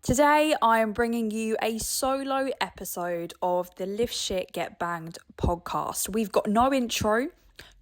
Today, I am bringing you a solo episode of the Live Shit Get Banged podcast. We've got no intro,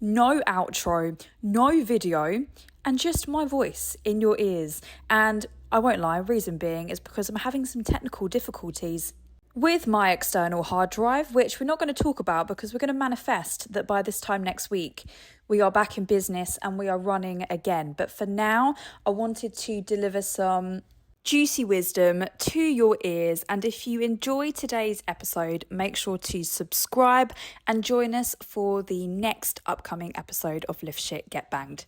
no outro, no video, and just my voice in your ears. And I won't lie, reason being is because I'm having some technical difficulties with my external hard drive, which we're not going to talk about because we're going to manifest that by this time next week, we are back in business and we are running again. But for now, I wanted to deliver some juicy wisdom to your ears, and if you enjoy today's episode, make sure to subscribe and join us for the next upcoming episode of Live Shit Get Banged.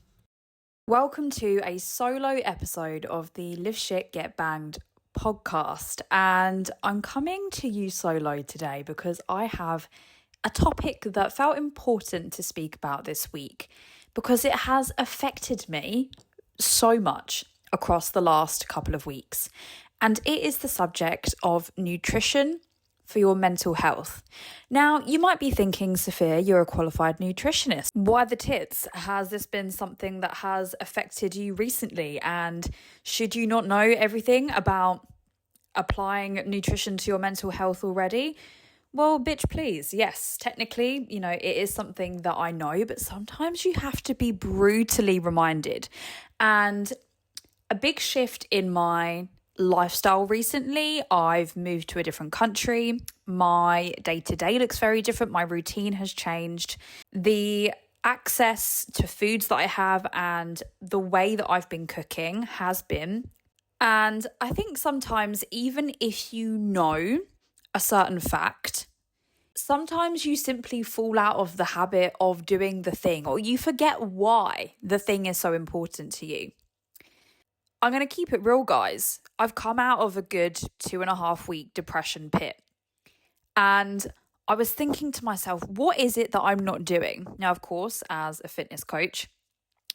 Welcome to a solo episode of the Live Shit Get Banged podcast, and I'm coming to you solo today because I have a topic that felt important to speak about this week because it has affected me so much across the last couple of weeks. And it is the subject of nutrition for your mental health. Now, you might be thinking, Sophia, you're a qualified nutritionist. Why the tits? Has this been something that has affected you recently? And should you not know everything about applying nutrition to your mental health already? Well, bitch, please. Yes, technically, it is something that I know, but sometimes you have to be brutally reminded. And a big shift in my lifestyle recently. I've moved to a different country. My day-to-day looks very different. My routine has changed. The access to foods that I have and the way that I've been cooking has been. And I think sometimes even if you know a certain fact, sometimes you simply fall out of the habit of doing the thing, or you forget why the thing is so important to you. I'm going to keep it real, guys. I've come out of a good 2.5 week depression pit. And I was thinking to myself, what is it that I'm not doing? Now, of course, as a fitness coach,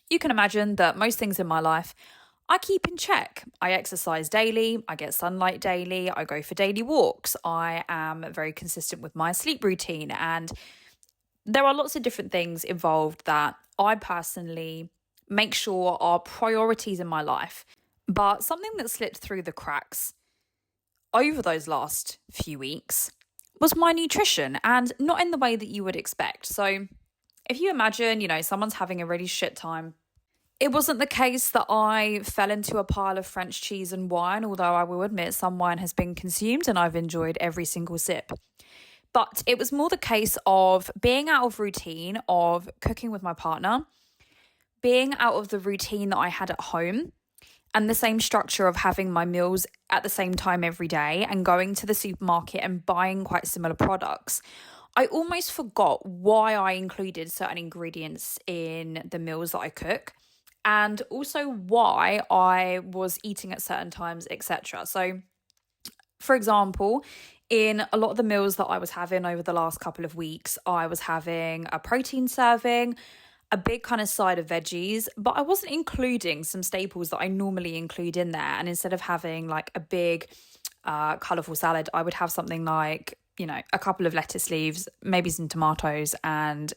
you can imagine that most things in my life I keep in check. I exercise daily, I get sunlight daily, I go for daily walks, I am very consistent with my sleep routine. And there are lots of different things involved that I personally make sure are priorities in my life. But something that slipped through the cracks over those last few weeks was my nutrition, and not in the way that you would expect. So if you imagine, someone's having a really shit time, it wasn't the case that I fell into a pile of French cheese and wine, although I will admit some wine has been consumed and I've enjoyed every single sip. But it was more the case of being out of routine, of cooking with my partner, being out of the routine that I had at home, and the same structure of having my meals at the same time every day and going to the supermarket and buying quite similar products. I almost forgot why I included certain ingredients in the meals that I cook, and also why I was eating at certain times, etc. So, for example, in a lot of the meals that I was having over the last couple of weeks, I was having a protein serving, a big kind of side of veggies, but I wasn't including some staples that I normally include in there. And instead of having like a big colourful salad, I would have something like, a couple of lettuce leaves, maybe some tomatoes and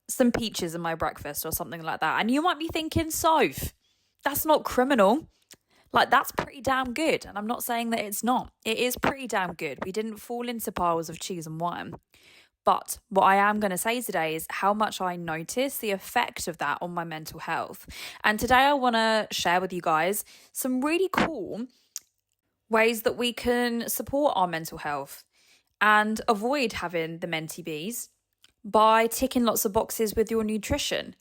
some peaches in my breakfast or something like that. And you might be thinking, Soph, that's not criminal. Like, that's pretty damn good. And I'm not saying that it's not. It is pretty damn good. We didn't fall into piles of cheese and wine. But what I am going to say today is how much I notice the effect of that on my mental health. And today I want to share with you guys some really cool ways that we can support our mental health and avoid having the mentee bees by ticking lots of boxes with your nutrition.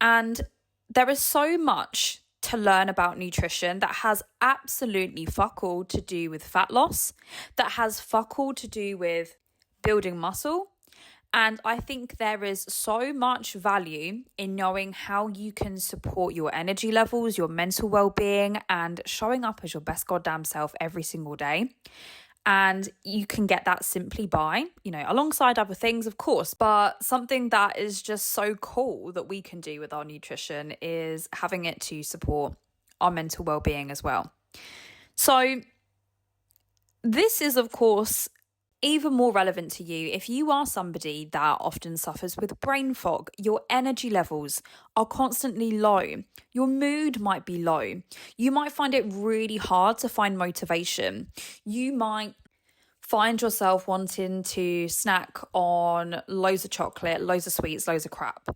And there is so much to learn about nutrition that has absolutely fuck all to do with fat loss, that has fuck all to do with building muscle. And I think there is so much value in knowing how you can support your energy levels, your mental well-being, and showing up as your best goddamn self every single day. And you can get that simply by, alongside other things, of course. But something that is just so cool that we can do with our nutrition is having it to support our mental well-being as well. So this is, of course, Even more relevant to you, if you are somebody that often suffers with brain fog, your energy levels are constantly low, your mood might be low, you might find it really hard to find motivation, you might find yourself wanting to snack on loads of chocolate, loads of sweets, loads of crap.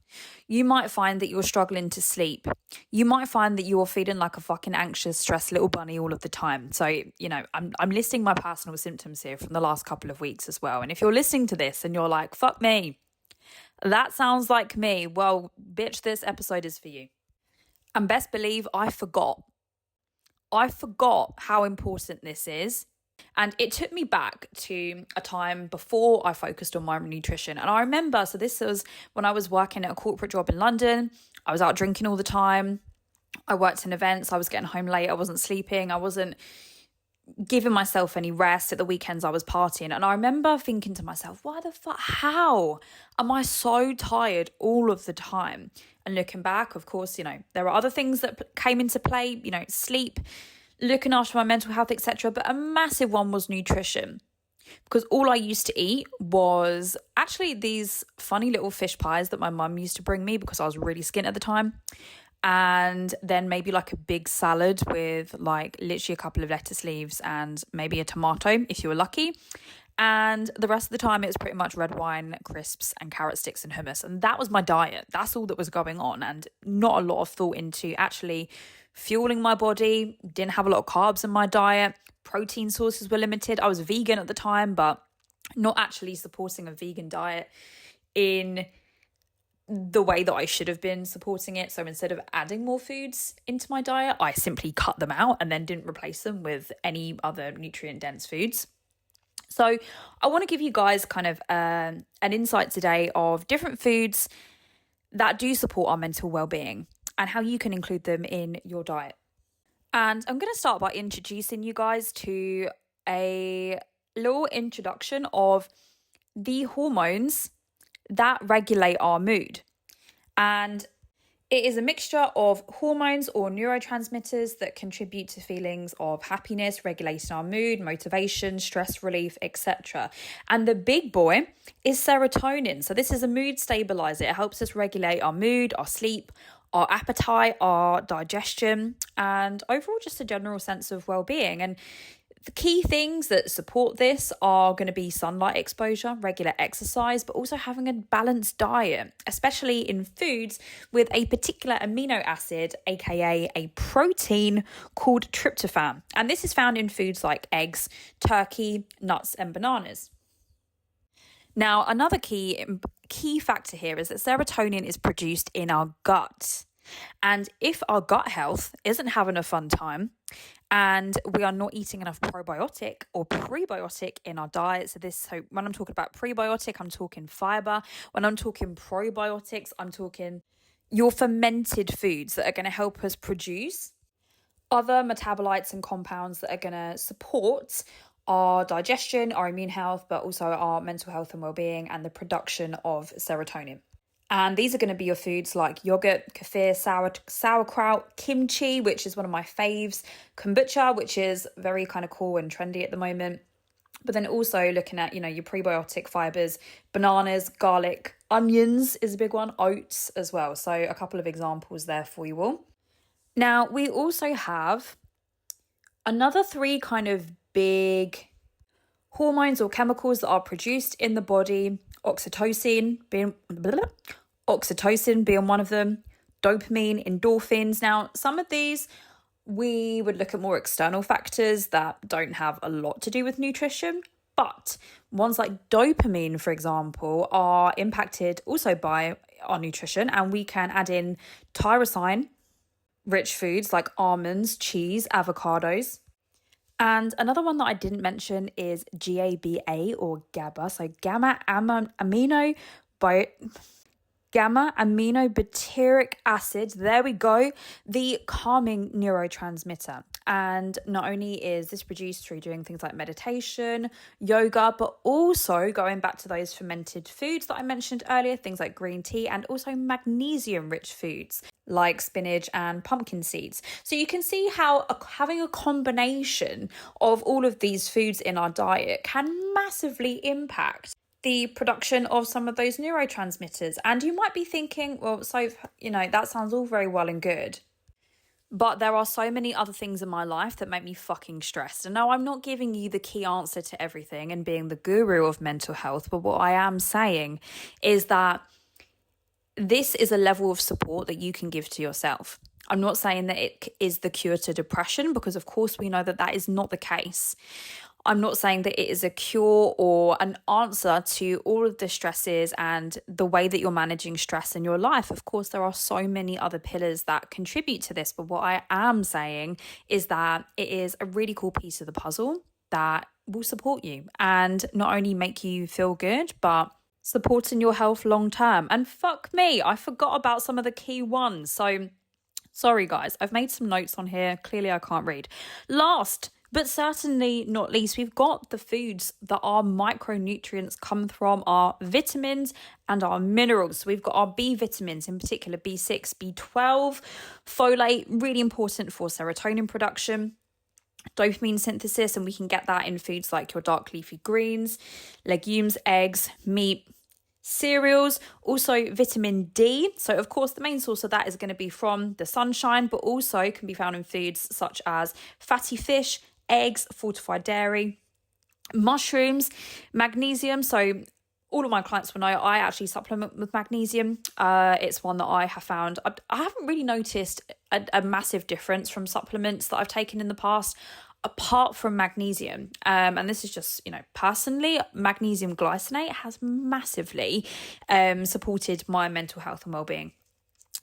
You might find that you're struggling to sleep. You might find that you're feeling like a fucking anxious, stressed little bunny all of the time. So, I'm listing my personal symptoms here from the last couple of weeks as well. And if you're listening to this and you're like, fuck me, that sounds like me, well, bitch, this episode is for you. And best believe I forgot how important this is. And it took me back to a time before I focused on my nutrition. And I remember, so this was when I was working at a corporate job in London. I was out drinking all the time. I worked in events. I was getting home late. I wasn't sleeping. I wasn't giving myself any rest. At the weekends I was partying. And I remember thinking to myself, why the fuck, how am I so tired all of the time? And looking back, of course, there are other things that came into play, sleep, looking after my mental health, etc. But a massive one was nutrition, because all I used to eat was actually these funny little fish pies that my mum used to bring me because I was really skint at the time. And then maybe like a big salad with like literally a couple of lettuce leaves and maybe a tomato if you were lucky. And the rest of the time it was pretty much red wine, crisps and carrot sticks and hummus. And that was my diet. That's all that was going on, and not a lot of thought into actually fueling my body. Didn't have a lot of carbs in my diet. Protein sources were limited. I was vegan at the time, but not actually supporting a vegan diet in the way that I should have been supporting it. So instead of adding more foods into my diet, I simply cut them out and then didn't replace them with any other nutrient dense foods. So I want to give you guys kind of an insight today of different foods that do support our mental well-being and how you can include them in your diet. And I'm going to start by introducing you guys to a little introduction of the hormones that regulate our mood. And it is a mixture of hormones or neurotransmitters that contribute to feelings of happiness, regulating our mood, motivation, stress relief, etc. And the big boy is serotonin. So this is a mood stabilizer. It helps us regulate our mood, our sleep, our appetite, our digestion, and overall just a general sense of well-being. And the key things that support this are going to be sunlight exposure, regular exercise, but also having a balanced diet, especially in foods with a particular amino acid, aka a protein called tryptophan. And this is found in foods like eggs, turkey, nuts, and bananas. Now, another key factor here is that serotonin is produced in our gut. And if our gut health isn't having a fun time and we are not eating enough probiotic or prebiotic in our diet, so when I'm talking about prebiotic, I'm talking fiber. When I'm talking probiotics, I'm talking your fermented foods that are going to help us produce other metabolites and compounds that are going to support our digestion, our immune health, but also our mental health and well-being and the production of serotonin. And these are going to be your foods like yogurt, kefir, sauerkraut, kimchi, which is one of my faves, kombucha, which is very kind of cool and trendy at the moment. But then also looking at, your prebiotic fibers, bananas, garlic, onions is a big one, oats as well. So a couple of examples there for you all. Now, we also have another 3 kind of big hormones or chemicals that are produced in the body. Oxytocin being one of them, dopamine, endorphins. Now, some of these we would look at more external factors that don't have a lot to do with nutrition, but ones like dopamine, for example, are impacted also by our nutrition, and we can add in tyrosine rich foods like almonds, cheese, avocados. And another one that I didn't mention is GABA or GABA, so gamma aminobutyric acid. There we go, the calming neurotransmitter. And not only is this produced through doing things like meditation, yoga, but also going back to those fermented foods that I mentioned earlier, things like green tea, and also magnesium rich foods like spinach and pumpkin seeds. So you can see how having a combination of all of these foods in our diet can massively impact the production of some of those neurotransmitters. And you might be thinking, well, so, that sounds all very well and good, but there are so many other things in my life that make me fucking stressed. And no, I'm not giving you the key answer to everything and being the guru of mental health. But what I am saying is that this is a level of support that you can give to yourself. I'm not saying that it is the cure to depression, because of course we know that that is not the case. I'm not saying that it is a cure or an answer to all of the stresses and the way that you're managing stress in your life. Of course, there are so many other pillars that contribute to this. But what I am saying is that it is a really cool piece of the puzzle that will support you and not only make you feel good, but supporting your health long term. And fuck me, I forgot about some of the key ones. So sorry guys, I've made some notes on here. Clearly I can't read. Last but certainly not least, we've got the foods that our micronutrients come from, our vitamins and our minerals. So we've got our B vitamins, in particular B6, B12, folate, really important for serotonin production, dopamine synthesis, and we can get that in foods like your dark leafy greens, legumes, eggs, meat, cereals. Also vitamin D. So of course the main source of that is going to be from the sunshine, but also can be found in foods such as fatty fish, eggs, fortified dairy, mushrooms, magnesium. So all of my clients will know I actually supplement with magnesium. It's one that I have found. I haven't really noticed a massive difference from supplements that I've taken in the past, apart from magnesium. And this is just, personally, magnesium glycinate has massively supported my mental health and well-being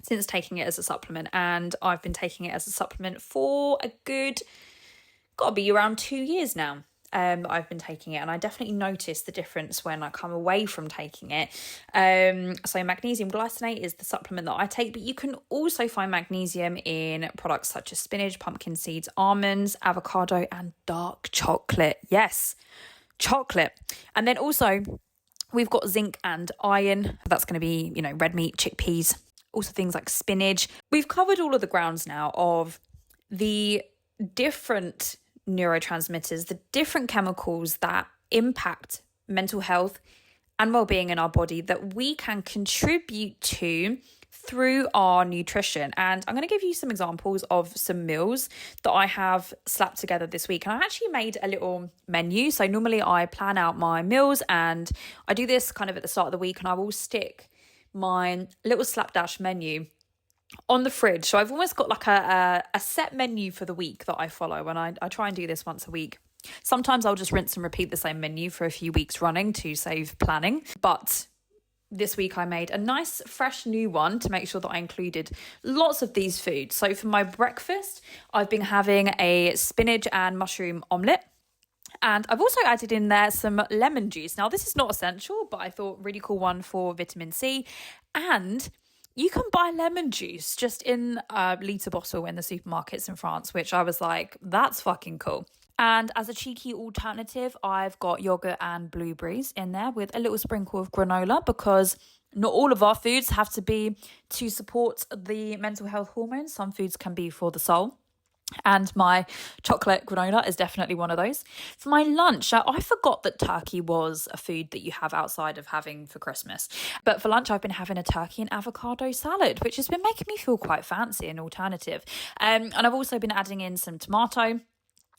since taking it as a supplement. And I've been taking it as a supplement for a good, gotta be around 2 years now. I've been taking it, and I definitely notice the difference when I come away from taking it. So magnesium glycinate is the supplement that I take, but you can also find magnesium in products such as spinach, pumpkin seeds, almonds, avocado, and dark chocolate. Yes, chocolate. And then also we've got zinc and iron. That's going to be, red meat, chickpeas, also things like spinach. We've covered all of the grounds now of the different neurotransmitters, the different chemicals that impact mental health and well-being in our body that we can contribute to through our nutrition. And I'm going to give you some examples of some meals that I have slapped together this week. And I actually made a little menu. So normally I plan out my meals, and I do this kind of at the start of the week, and I will stick my little slapdash menu on the fridge. So I've almost got like a set menu for the week that I follow, and I try and do this once a week. Sometimes I'll just rinse and repeat the same menu for a few weeks running to save planning. But this week I made a nice fresh new one to make sure that I included lots of these foods. So for my breakfast, I've been having a spinach and mushroom omelette. And I've also added in there some lemon juice. Now, this is not essential, but I thought really cool one for vitamin C. And you can buy lemon juice just in a litre bottle in the supermarkets in France, which I was like, that's fucking cool. And as a cheeky alternative, I've got yogurt and blueberries in there with a little sprinkle of granola, because not all of our foods have to be to support the mental health hormones. Some foods can be for the soul. And my chocolate granola is definitely one of those. For my lunch, I forgot that turkey was a food that you have outside of having for Christmas. But for lunch, I've been having a turkey and avocado salad, which has been making me feel quite fancy and alternative. And I've also been adding in some tomato.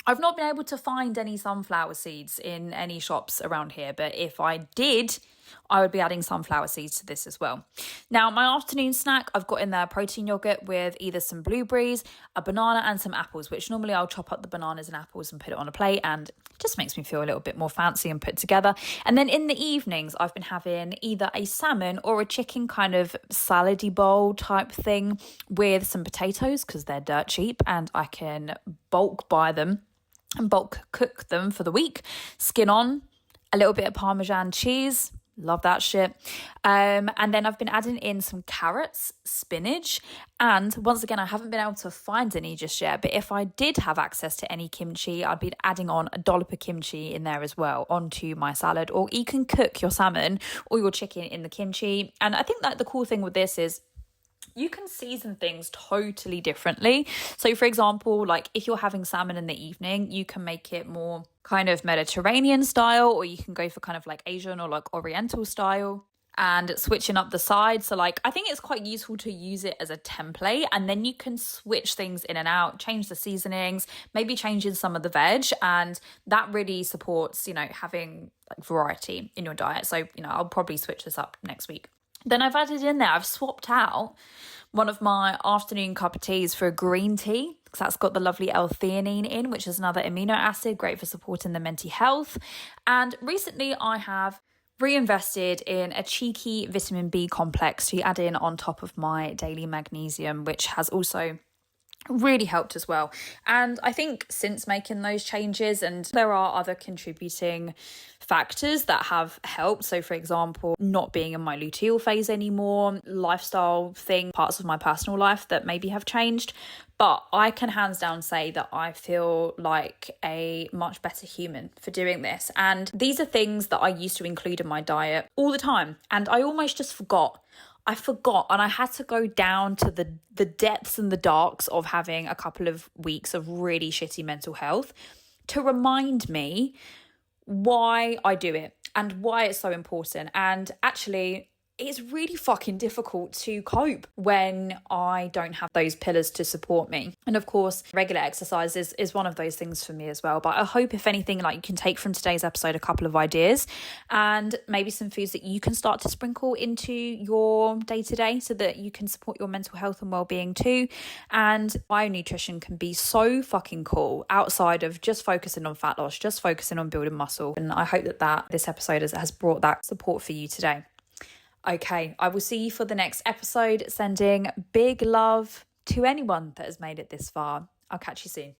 I've not been able to find any sunflower seeds in any shops around here, but if I did, I would be adding sunflower seeds to this as well. Now, my afternoon snack, I've got in there protein yogurt with either some blueberries, a banana, and some apples, which normally I'll chop up the bananas and apples and put it on a plate, and it just makes me feel a little bit more fancy and put together. And then in the evenings, I've been having either a salmon or a chicken kind of salady bowl type thing with some potatoes, because they're dirt cheap and I can bulk buy them and bulk cook them for the week. Skin on, a little bit of Parmesan cheese. Love that shit. And then I've been adding in some carrots, spinach, and once again, I haven't been able to find any just yet, but if I did have access to any kimchi, I'd be adding on a dollop of kimchi in there as well onto my salad. Or you can cook your salmon or your chicken in the kimchi. And I think that the cool thing with this is You can season things totally differently. So for example, like if you're having salmon in the evening, you can make it more kind of Mediterranean style, or you can go for kind of like Asian or like Oriental style and switching up the sides. So like I think it's quite useful to use it as a template, and then you can switch things in and out, change the seasonings, maybe changing some of the veg, and that really supports, you know, having like variety in your diet. So, you know, I'll probably switch this up next week. Then I've added in there, I've swapped out one of my afternoon cup of teas for a green tea, because that's got the lovely L-theanine in, which is another amino acid, great for supporting the mental health. And recently I have reinvested in a cheeky vitamin B complex to add in on top of my daily magnesium, which has also really helped as well. And I think since making those changes, and there are other contributing factors that have helped. So for example, not being in my luteal phase anymore, lifestyle thing, parts of my personal life that maybe have changed. But I can hands down say that I feel like a much better human for doing this. And these are things that I used to include in my diet all the time. And I almost just forgot. And I had to go down to the depths and the darks of having a couple of weeks of really shitty mental health to remind me why I do it and why it's so important. And actually, it's really fucking difficult to cope when I don't have those pillars to support me. And of course, regular exercise is one of those things for me as well. But I hope, if anything, like you can take from today's episode a couple of ideas and maybe some foods that you can start to sprinkle into your day-to-day so that you can support your mental health and well-being too. And bionutrition can be so fucking cool outside of just focusing on fat loss, just focusing on building muscle. And I hope that this episode has brought that support for you today. Okay, I will see you for the next episode. Sending big love to anyone that has made it this far. I'll catch you soon.